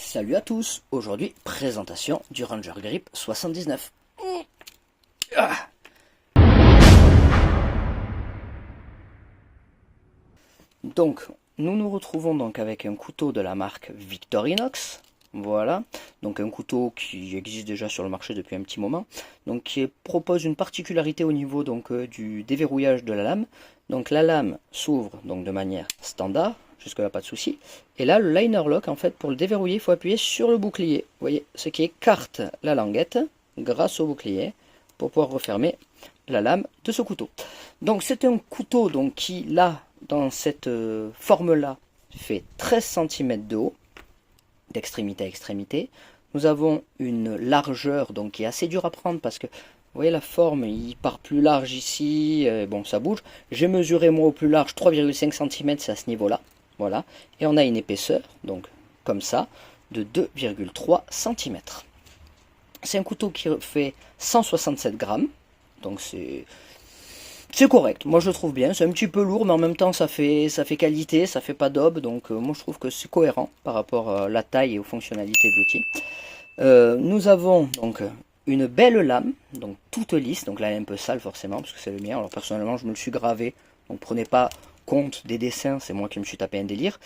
Salut à tous, aujourd'hui présentation du Ranger Grip 79. Ah. Donc nous nous retrouvons donc avec un couteau de la marque Victorinox. Voilà, donc un couteau qui existe déjà sur le marché depuis un petit moment, donc qui propose une particularité au niveau donc du déverrouillage de la lame. Donc la lame s'ouvre donc de manière standard, jusque là pas de souci. Et là le liner lock, en fait, pour le déverrouiller, il faut appuyer sur le bouclier. Vous voyez, ce qui écarte la languette grâce au bouclier pour pouvoir refermer la lame de ce couteau. Donc c'est un couteau donc qui là dans cette forme là fait 13 cm de haut, d'extrémité à extrémité. Nous avons une largeur donc qui est assez dure à prendre parce que vous voyez la forme, il part plus large ici, bon ça bouge. J'ai mesuré moi au plus large 3,5 cm, c'est à ce niveau là, voilà. Et on a une épaisseur, donc comme ça, de 2,3 cm. C'est un couteau qui fait 167 grammes, donc c'est correct, moi je le trouve bien, c'est un petit peu lourd mais en même temps ça fait qualité, ça fait pas d'aube, donc moi je trouve que c'est cohérent par rapport à la taille et aux fonctionnalités de l'outil. Nous avons donc une belle lame, donc toute lisse, donc là elle est un peu sale forcément parce que c'est le mien, alors personnellement je me le suis gravé, donc prenez pas compte des dessins, c'est moi qui me suis tapé un délire.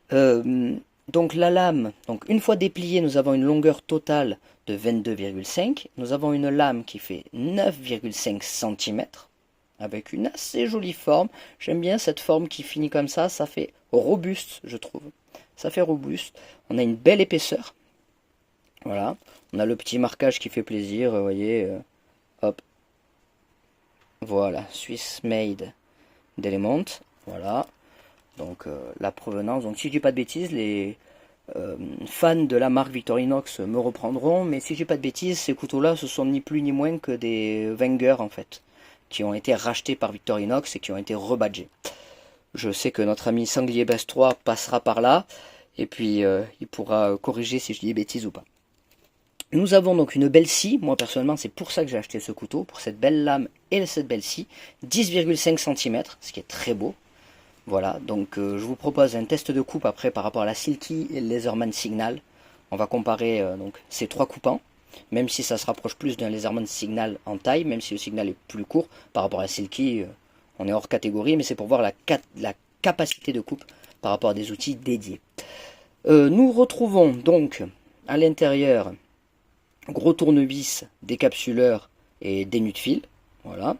Donc la lame, donc une fois dépliée, nous avons une longueur totale de 22,5, nous avons une lame qui fait 9,5 cm, avec une assez jolie forme. J'aime bien cette forme qui finit comme ça fait robuste, je trouve. Ça fait robuste. On a une belle épaisseur. Voilà. On a le petit marquage qui fait plaisir, vous voyez. Hop. Voilà, Swiss Made d'Element. Voilà. Donc la provenance. Donc si je dis pas de bêtises, les fans de la marque Victorinox me reprendront. Mais si je dis pas de bêtises, ces couteaux-là, ce sont ni plus ni moins que des Wenger en fait, qui ont été rachetés par Victorinox et qui ont été rebadgés. Je sais que notre ami Sanglier Best 3 passera par là, et puis il pourra corriger si je dis des bêtises ou pas. Nous avons donc une belle scie, moi personnellement c'est pour ça que j'ai acheté ce couteau, pour cette belle lame et cette belle scie, 10,5 cm, ce qui est très beau. Voilà, donc je vous propose un test de coupe après par rapport à la Silky et le Laserman Signal. On va comparer donc ces trois coupants, même si ça se rapproche plus d'un Laserman Signal en taille, même si le Signal est plus court par rapport à la Silky, on est hors catégorie, mais c'est pour voir la capacité de coupe par rapport à des outils dédiés. Nous retrouvons donc à l'intérieur gros tournevis, décapsuleur et des nœuds de fil. Voilà.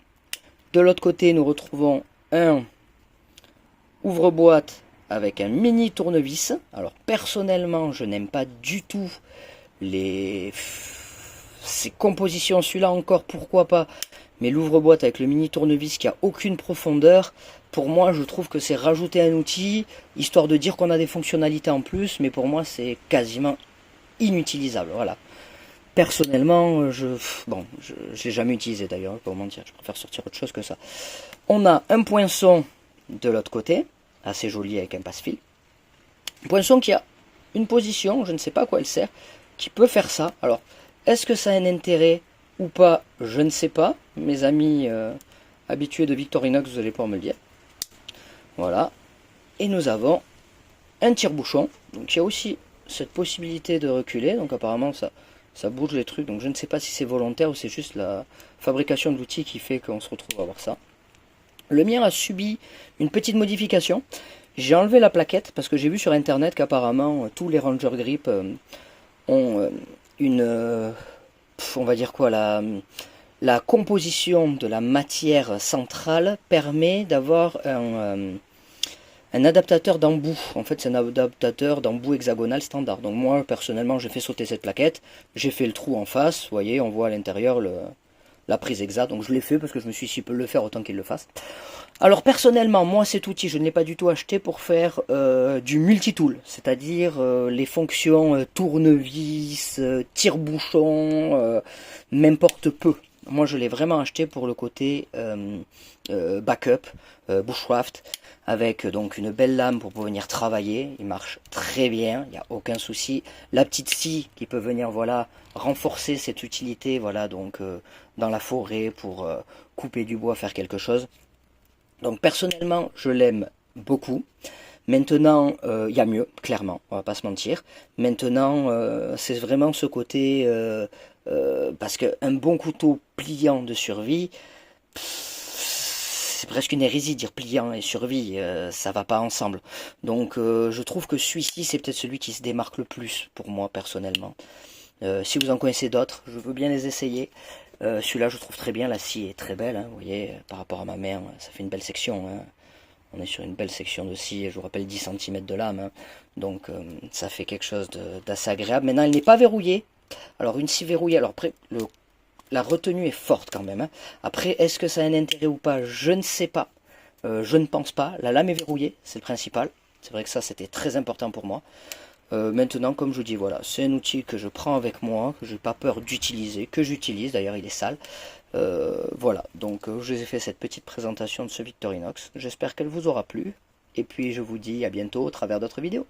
De l'autre côté, nous retrouvons un ouvre-boîte avec un mini tournevis. Alors personnellement, je n'aime pas du tout ces compositions. Celui-là encore, pourquoi pas. Mais l'ouvre-boîte avec le mini tournevis qui a aucune profondeur, pour moi, je trouve que c'est rajouter un outil, histoire de dire qu'on a des fonctionnalités en plus, mais pour moi, c'est quasiment inutilisable. Voilà. Personnellement, je l'ai jamais utilisé d'ailleurs, pour mentir, je préfère sortir autre chose que ça. On a un poinçon de l'autre côté, assez joli avec un passe-fil. Un poinçon qui a une position, je ne sais pas à quoi elle sert, qui peut faire ça. Alors, est-ce que ça a un intérêt ou pas? Je ne sais pas. Mes amis habitués de Victorinox, vous allez pouvoir me le dire. Voilà. Et nous avons un tire-bouchon. Donc il y a aussi cette possibilité de reculer. Donc apparemment ça bouge les trucs. Donc je ne sais pas si c'est volontaire ou c'est juste la fabrication de l'outil qui fait qu'on se retrouve à avoir ça. Le mien a subi une petite modification. J'ai enlevé la plaquette parce que j'ai vu sur internet qu'apparemment tous les Ranger Grip ont on va dire quoi, la composition de la matière centrale permet d'avoir un adaptateur d'embout. En fait, c'est un adaptateur d'embout hexagonal standard. Donc moi, personnellement, j'ai fait sauter cette plaquette. J'ai fait le trou en face. Vous voyez, on voit à l'intérieur la prise exacte. Donc je l'ai fait parce que je me suis dit, s'il peut le faire, autant qu'il le fasse. Alors personnellement, moi, cet outil, je ne l'ai pas du tout acheté pour faire du multitool. C'est-à-dire les fonctions tournevis, tire-bouchon, m'importe peu. Moi, je l'ai vraiment acheté pour le côté backup, bushcraft, avec donc une belle lame pour venir travailler. Il marche très bien, il n'y a aucun souci. La petite scie qui peut venir, voilà, renforcer cette utilité, voilà, donc dans la forêt pour couper du bois, faire quelque chose. Donc personnellement, je l'aime beaucoup. Maintenant, il y a mieux, clairement, on va pas se mentir. Maintenant, c'est vraiment ce côté, parce qu'un bon couteau pliant de survie, c'est presque une hérésie de dire pliant et survie, ça va pas ensemble. Donc je trouve que celui-ci, c'est peut-être celui qui se démarque le plus pour moi personnellement. Si vous en connaissez d'autres, je veux bien les essayer. Celui-là, je trouve très bien, la scie est très belle, hein, vous voyez, par rapport à ma main, ça fait une belle section, hein. On est sur une belle section de scie, je vous rappelle 10 cm de lame, hein. Donc ça fait quelque chose d'assez agréable. Maintenant, elle n'est pas verrouillée. Alors une scie verrouillée, alors après, la retenue est forte quand même, hein. Après, est-ce que ça a un intérêt ou pas? Je ne sais pas. Je ne pense pas. La lame est verrouillée, c'est le principal. C'est vrai que ça, c'était très important pour moi. Maintenant, comme je vous dis, voilà, c'est un outil que je prends avec moi, que j'ai pas peur d'utiliser, que j'utilise. D'ailleurs, il est sale. Voilà, donc je vous ai fait cette petite présentation de ce Victorinox. J'espère qu'elle vous aura plu. Et puis, je vous dis à bientôt au travers d'autres vidéos.